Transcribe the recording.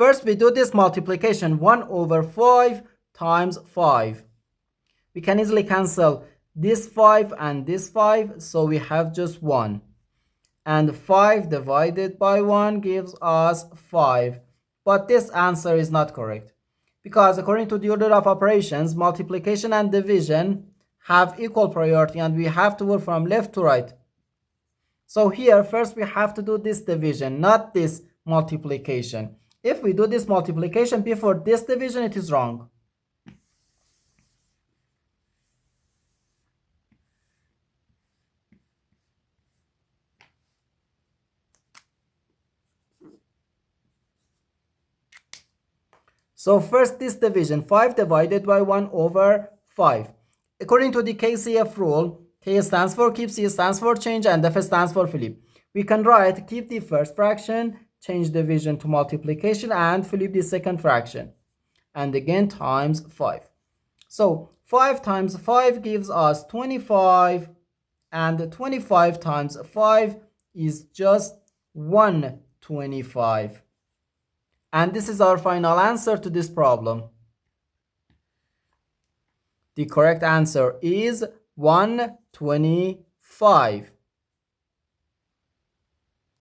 First, we do this multiplication, 1 over 5 times 5. We can easily cancel this 5 and this 5, so we have just 1. And 5 divided by 1 gives us 5. But this answer is not correct, because according to the order of operations, multiplication and division have equal priority, and we have to work from left to right. So here, first we have to do this division, not this multiplication. If we do this multiplication before this division, it is wrong. So first this division, 5 divided by 1 over 5. According to the KCF rule, K stands for keep, C stands for change, and F stands for flip. We can write keep the first fraction, change division to multiplication, and flip the second fraction. And again times 5. So 5 times 5 gives us 25, and 25 times 5 is just 125. And this is our final answer to this problem. The correct answer is 125.